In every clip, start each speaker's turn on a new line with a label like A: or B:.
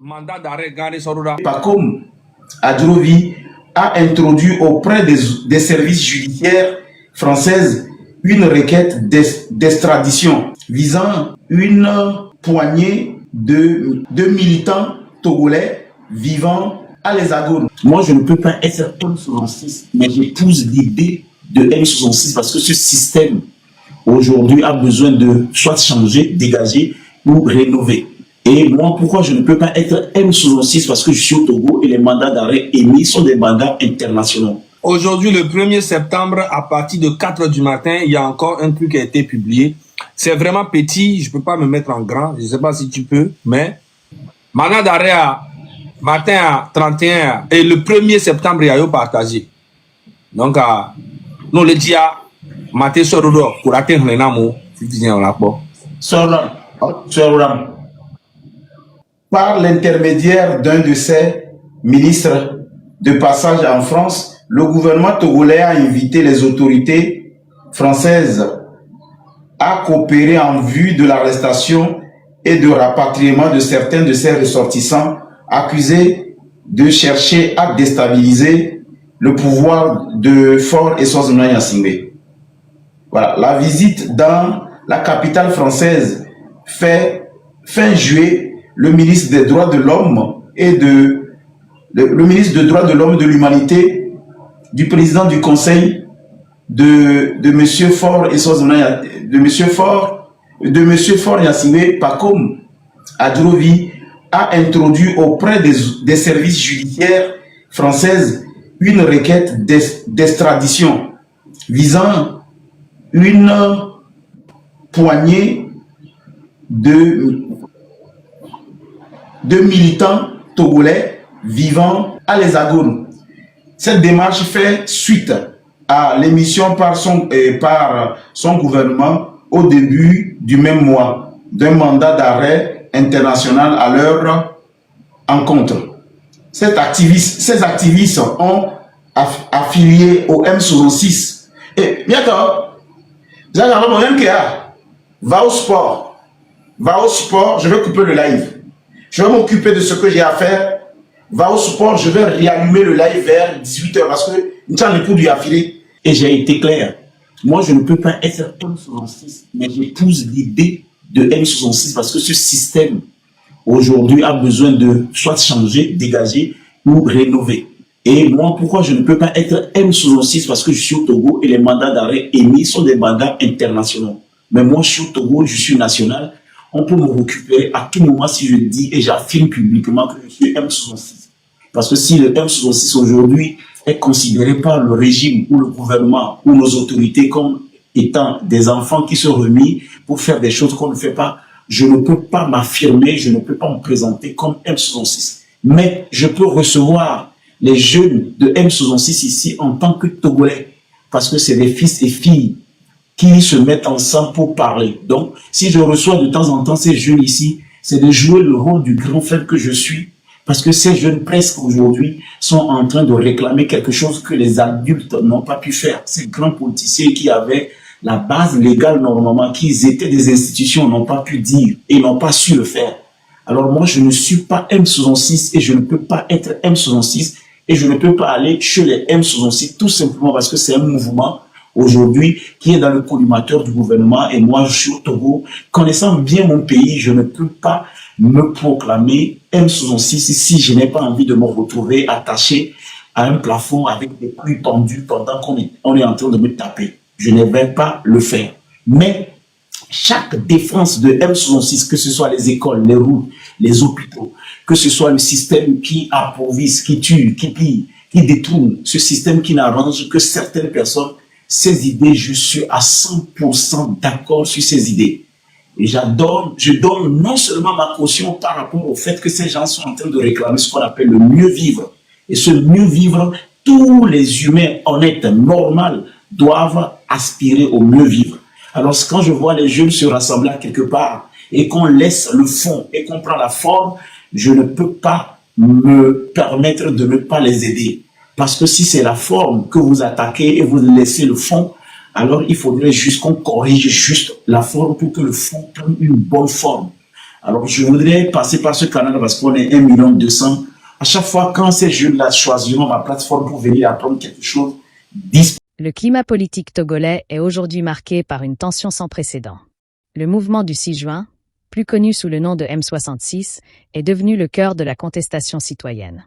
A: mandat d'arrêt Gare Sorura.
B: PACOM Adrovi a introduit auprès des services judiciaires françaises une requête d'extradition visant une poignée de militants togolais vivant à l'Hexagone.
C: Moi, je ne peux pas être M66, mais j'épouse l'idée de M66 parce que ce système, aujourd'hui, a besoin de soit changer, dégager ou rénover. Et moi, pourquoi je ne peux pas être M66? Parce que je suis au Togo et les mandats d'arrêt émis sont des mandats internationaux.
A: Aujourd'hui, le 1er septembre, à partir de 4 h du matin, il y a encore un truc qui a été publié. C'est vraiment petit, je ne peux pas me mettre en grand, je ne sais pas si tu peux, mais mandat d'arrêt à matin à 31 et le 1er septembre, il y a eu partagé. Donc, nous le disons, matin sur le dos, pour atteindre les names, si tu viens au rapport.
B: Par l'intermédiaire d'un de ses ministres de passage en France, le gouvernement togolais a invité les autorités françaises à coopérer en vue de l'arrestation et de rapatriement de certains de ses ressortissants accusés de chercher à déstabiliser le pouvoir de Faure Essozuna-Gnassingbé. Voilà, la visite dans la capitale française fait fin juillet. Le ministre des droits de l'homme et le ministre des droits de l'homme et de l'humanité du président du conseil de monsieur Faure Essozuna, de monsieur Faure Gnassingbé, PACOM Adrovi a introduit auprès des services judiciaires françaises une requête d'extradition visant une poignée de militants togolais vivant à l'Hexagone. Cette démarche fait suite à l'émission par son gouvernement au début du même mois d'un mandat d'arrêt international à leur encontre. Ces activistes ont affilié au M66. Et bientôt, va au sport, je vais couper le live. Je vais m'occuper de ce que j'ai à faire. Va au sport, je vais réallumer le live vers 18 h parce que nous sommes les coups du affilé.
C: Et j'ai été clair. Moi, je ne peux pas être M66, mais j'épouse l'idée de M66 parce que ce système, aujourd'hui, a besoin de soit changer, dégager ou rénover. Et moi, pourquoi je ne peux pas être M66? Parce que je suis au Togo et les mandats d'arrêt émis sont des mandats internationaux. Mais moi, je suis au Togo, je suis national. On peut me récupérer à tout moment si je dis et j'affirme publiquement que je suis M66. Parce que si le M66 aujourd'hui est considéré par le régime ou le gouvernement ou nos autorités comme étant des enfants qui sont remis pour faire des choses qu'on ne fait pas, je ne peux pas m'affirmer, je ne peux pas me présenter comme M66. Mais je peux recevoir les jeunes de M66 ici en tant que Togolais. Parce que c'est des fils et filles qui se mettent ensemble pour parler. Donc, si je reçois de temps en temps ces jeunes ici, c'est de jouer le rôle du grand frère que je suis, parce que ces jeunes presque aujourd'hui sont en train de réclamer quelque chose que les adultes n'ont pas pu faire. Ces grands politiciens qui avaient la base légale normalement, qui étaient des institutions, n'ont pas pu dire et n'ont pas su le faire. Alors moi, je ne suis pas M66 et je ne peux pas être M66 et je ne peux pas aller chez les M66 tout simplement parce que c'est un mouvement aujourd'hui qui est dans le collimateur du gouvernement et moi je suis au Togo. Connaissant bien mon pays, je ne peux pas me proclamer M66 si je n'ai pas envie de me retrouver attaché à un plafond avec des pluies tendues pendant qu'on est en train de me taper. Je ne vais pas le faire. Mais chaque défense de M66, que ce soit les écoles, les routes, les hôpitaux, que ce soit le système qui approvise, qui tue, qui pille, qui détourne, ce système qui n'arrange que certaines personnes, ces idées, je suis à 100% d'accord sur ces idées. Et je donne non seulement ma caution par rapport au fait que ces gens sont en train de réclamer ce qu'on appelle le mieux vivre. Et ce mieux vivre, tous les humains honnêtes, normaux, doivent aspirer au mieux vivre. Alors quand je vois les jeunes se rassembler à quelque part et qu'on laisse le fond et qu'on prend la forme, je ne peux pas me permettre de ne pas les aider. Parce que si c'est la forme que vous attaquez et vous laissez le fond, alors il faudrait juste qu'on corrige juste la forme pour que le fond prenne une bonne forme. Alors, je voudrais passer par ce canal parce qu'on est 1,2 million. À chaque fois, quand ces jeunes-là choisiront ma plateforme pour venir apprendre quelque chose,
D: le climat politique togolais est aujourd'hui marqué par une tension sans précédent. Le mouvement du 6 juin, plus connu sous le nom de M66, est devenu le cœur de la contestation citoyenne.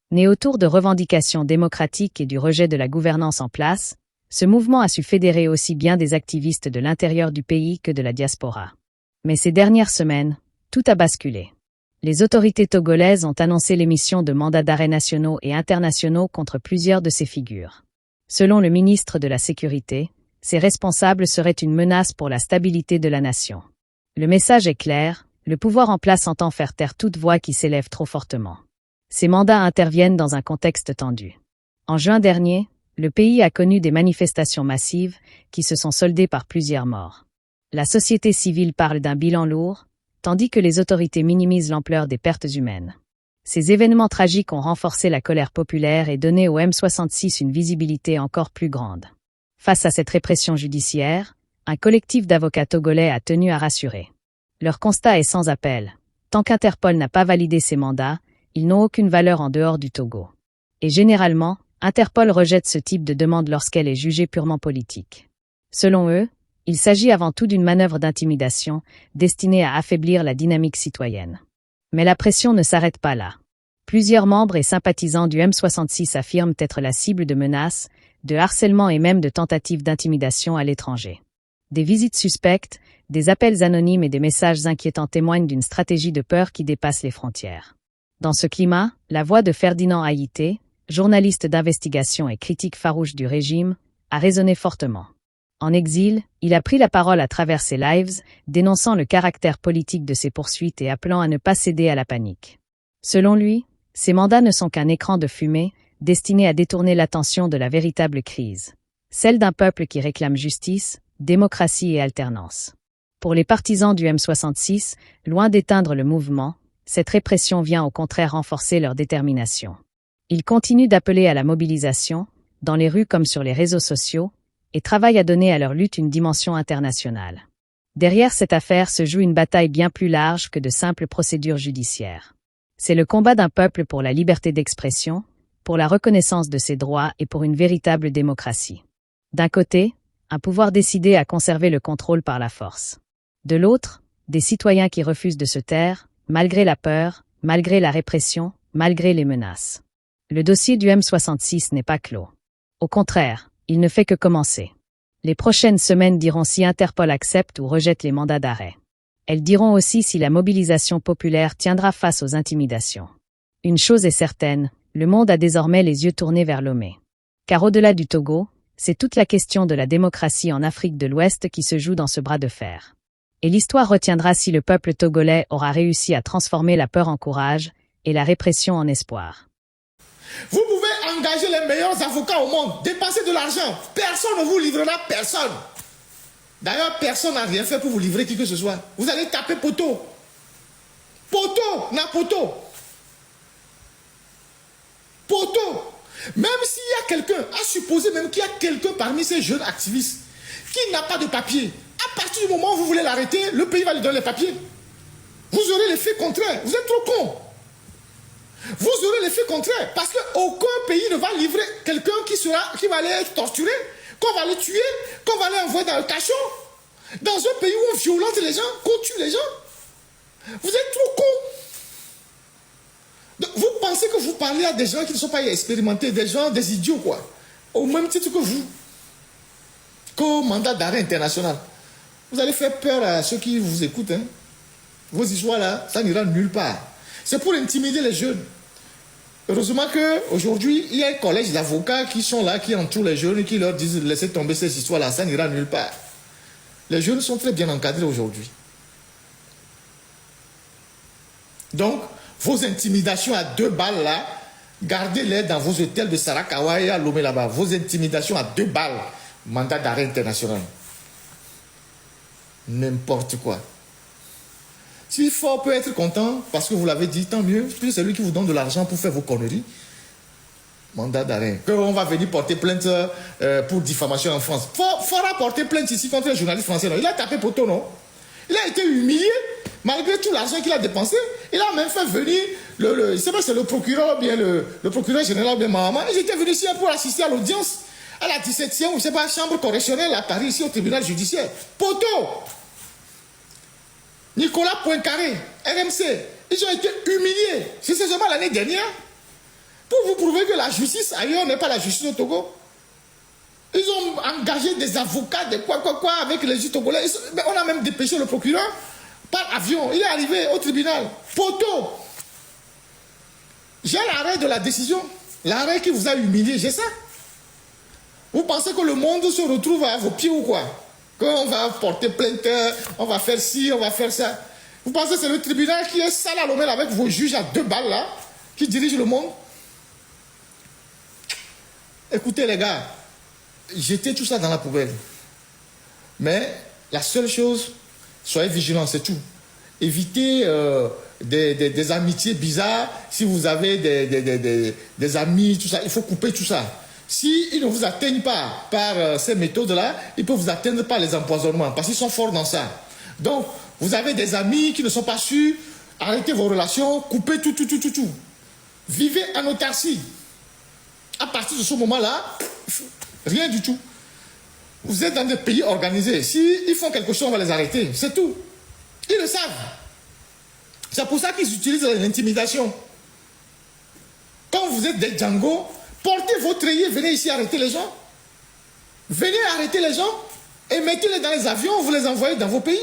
D: Né autour de revendications démocratiques et du rejet de la gouvernance en place, ce mouvement a su fédérer aussi bien des activistes de l'intérieur du pays que de la diaspora. Mais ces dernières semaines, tout a basculé. Les autorités togolaises ont annoncé l'émission de mandats d'arrêt nationaux et internationaux contre plusieurs de ces figures. Selon le ministre de la Sécurité, ces responsables seraient une menace pour la stabilité de la nation. Le message est clair, le pouvoir en place entend faire taire toute voix qui s'élève trop fortement. Ces mandats interviennent dans un contexte tendu. En juin dernier, le pays a connu des manifestations massives qui se sont soldées par plusieurs morts. La société civile parle d'un bilan lourd, tandis que les autorités minimisent l'ampleur des pertes humaines. Ces événements tragiques ont renforcé la colère populaire et donné au M66 une visibilité encore plus grande. Face à cette répression judiciaire, un collectif d'avocats togolais a tenu à rassurer. Leur constat est sans appel. Tant qu'Interpol n'a pas validé ces mandats, ils n'ont aucune valeur en dehors du Togo. Et généralement, Interpol rejette ce type de demande lorsqu'elle est jugée purement politique. Selon eux, il s'agit avant tout d'une manœuvre d'intimidation destinée à affaiblir la dynamique citoyenne. Mais la pression ne s'arrête pas là. Plusieurs membres et sympathisants du M66 affirment être la cible de menaces, de harcèlement et même de tentatives d'intimidation à l'étranger. Des visites suspectes, des appels anonymes et des messages inquiétants témoignent d'une stratégie de peur qui dépasse les frontières. Dans ce climat, la voix de Ferdinand Haïté, journaliste d'investigation et critique farouche du régime, a résonné fortement. En exil, il a pris la parole à travers ses lives, dénonçant le caractère politique de ses poursuites et appelant à ne pas céder à la panique. Selon lui, ces mandats ne sont qu'un écran de fumée, destiné à détourner l'attention de la véritable crise, celle d'un peuple qui réclame justice, démocratie et alternance. Pour les partisans du M66, loin d'éteindre le mouvement, cette répression vient au contraire renforcer leur détermination. Ils continuent d'appeler à la mobilisation, dans les rues comme sur les réseaux sociaux, et travaillent à donner à leur lutte une dimension internationale. Derrière cette affaire se joue une bataille bien plus large que de simples procédures judiciaires. C'est le combat d'un peuple pour la liberté d'expression, pour la reconnaissance de ses droits et pour une véritable démocratie. D'un côté, un pouvoir décidé à conserver le contrôle par la force. De l'autre, des citoyens qui refusent de se taire, malgré la peur, malgré la répression, malgré les menaces. Le dossier du M66 n'est pas clos. Au contraire, il ne fait que commencer. Les prochaines semaines diront si Interpol accepte ou rejette les mandats d'arrêt. Elles diront aussi si la mobilisation populaire tiendra face aux intimidations. Une chose est certaine, le monde a désormais les yeux tournés vers Lomé. Car au-delà du Togo, c'est toute la question de la démocratie en Afrique de l'Ouest qui se joue dans ce bras de fer. Et l'histoire retiendra si le peuple togolais aura réussi à transformer la peur en courage et la répression en espoir.
E: Vous pouvez engager les meilleurs avocats au monde, dépenser de l'argent. Personne ne vous livrera, personne. D'ailleurs, personne n'a rien fait pour vous livrer qui que ce soit. Vous allez taper poteau. Poteau, n'a poteau. Poteau. Même s'il y a quelqu'un, à supposer même qu'il y a quelqu'un parmi ces jeunes activistes qui n'a pas de papier, à partir du moment où vous voulez l'arrêter, le pays va lui donner les papiers. Vous aurez l'effet contraire. Vous êtes trop con. Vous aurez l'effet contraire parce qu'aucun pays ne va livrer quelqu'un qui va aller être torturé, qu'on va le tuer, qu'on va aller envoyer dans le cachot. Dans un pays où on violente les gens, qu'on tue les gens. Vous êtes trop con. Vous pensez que vous parlez à des gens qui ne sont pas expérimentés, des gens, des idiots quoi. Au même titre que vous. Qu'au mandat d'arrêt international. Vous allez faire peur à ceux qui vous écoutent. Hein. Vos histoires là, ça n'ira nulle part. C'est pour intimider les jeunes. Heureusement qu'aujourd'hui, il y a un collège d'avocats qui sont là, qui entourent les jeunes et qui leur disent laissez tomber ces histoires-là, ça n'ira nulle part. Les jeunes sont très bien encadrés aujourd'hui. Donc, vos intimidations à 2 balles là, gardez-les dans vos hôtels de Sarakawa et à Lomé là-bas. Vos intimidations à 2 balles, mandat d'arrêt international. N'importe quoi. Si fort peut être content, parce que vous l'avez dit, tant mieux, puis c'est lui qui vous donne de l'argent pour faire vos conneries. Mandat d'arrêt. Qu'on va venir porter plainte pour diffamation en France. Fort a porté plainte ici contre un journaliste français. Non? Il a tapé poteau, non? Il a été humilié, malgré tout l'argent qu'il a dépensé. Il a même fait venir, je ne sais pas si c'est le procureur, bien le procureur général de Mahama. Ils étaient venus ici pour assister à l'audience, à la 17e, je ne sais pas, chambre correctionnelle à Paris, ici au tribunal judiciaire. Poteau! Nicolas Poincaré, RMC, ils ont été humiliés. C'est seulement l'année dernière. Pour vous prouver que la justice ailleurs n'est pas la justice au Togo. Ils ont engagé des avocats, des quoi, avec les juges togolais. On a même dépêché le procureur par avion. Il est arrivé au tribunal. Poteau. J'ai l'arrêt de la décision. L'arrêt qui vous a humilié, j'ai ça. Vous pensez que le monde se retrouve à vos pieds ou quoi? Qu'on va porter plainte, on va faire ci, on va faire ça. Vous pensez que c'est le tribunal qui est sale à l'omel avec vos juges à 2 balles là, qui dirige le monde? Écoutez les gars, jetez tout ça dans la poubelle. Mais la seule chose, soyez vigilants, c'est tout. Évitez des amitiés bizarres. Si vous avez des amis, tout ça, il faut couper tout ça. S'ils ne vous atteignent pas par ces méthodes-là, ils peuvent vous atteindre par les empoisonnements, parce qu'ils sont forts dans ça. Donc, vous avez des amis qui ne sont pas sûrs, arrêtez vos relations, coupez tout. Vivez en autarcie. À partir de ce moment-là, rien du tout. Vous êtes dans des pays organisés. S'ils font quelque chose, on va les arrêter. C'est tout. Ils le savent. C'est pour ça qu'ils utilisent l'intimidation. Quand vous êtes des Django, portez votre œillet, venez ici arrêter les gens. Venez arrêter les gens et mettez-les dans les avions, vous les envoyez dans vos pays.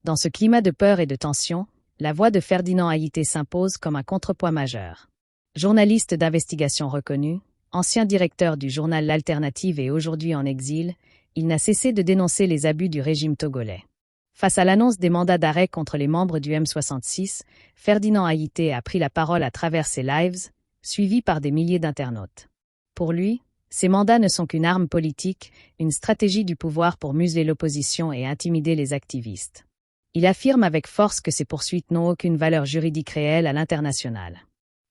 D: Dans ce climat de peur et de tension, la voix de Ferdinand Haïté s'impose comme un contrepoids majeur. Journaliste d'investigation reconnu, ancien directeur du journal L'Alternative et aujourd'hui en exil, il n'a cessé de dénoncer les abus du régime togolais. Face à l'annonce des mandats d'arrêt contre les membres du M66, Ferdinand Haïté a pris la parole à travers ses lives, suivi par des milliers d'internautes. Pour lui, ces mandats ne sont qu'une arme politique, une stratégie du pouvoir pour museler l'opposition et intimider les activistes. Il affirme avec force que ces poursuites n'ont aucune valeur juridique réelle à l'international.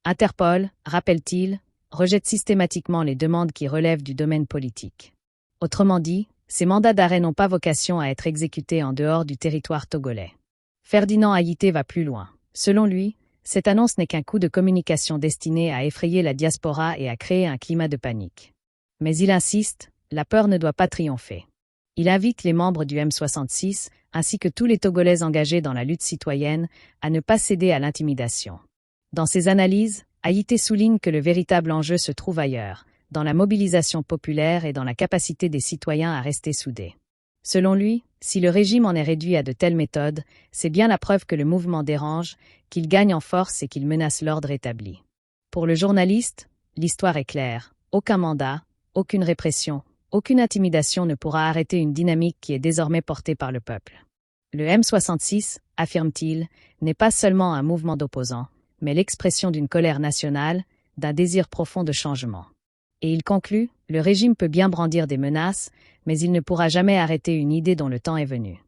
D: Interpol, rappelle-t-il, rejette systématiquement les demandes qui relèvent du domaine politique. Autrement dit, ces mandats d'arrêt n'ont pas vocation à être exécutés en dehors du territoire togolais. Ferdinand Haïté va plus loin. Selon lui, cette annonce n'est qu'un coup de communication destiné à effrayer la diaspora et à créer un climat de panique. Mais il insiste, la peur ne doit pas triompher. Il invite les membres du M66, ainsi que tous les Togolais engagés dans la lutte citoyenne, à ne pas céder à l'intimidation. Dans ses analyses, Haïté souligne que le véritable enjeu se trouve ailleurs, dans la mobilisation populaire et dans la capacité des citoyens à rester soudés. Selon lui, si le régime en est réduit à de telles méthodes, c'est bien la preuve que le mouvement dérange, qu'il gagne en force et qu'il menace l'ordre établi. Pour le journaliste, l'histoire est claire. Aucun mandat, aucune répression, aucune intimidation ne pourra arrêter une dynamique qui est désormais portée par le peuple. Le M66, affirme-t-il, n'est pas seulement un mouvement d'opposants, mais l'expression d'une colère nationale, d'un désir profond de changement. Et il conclut, le régime peut bien brandir des menaces, mais il ne pourra jamais arrêter une idée dont le temps est venu.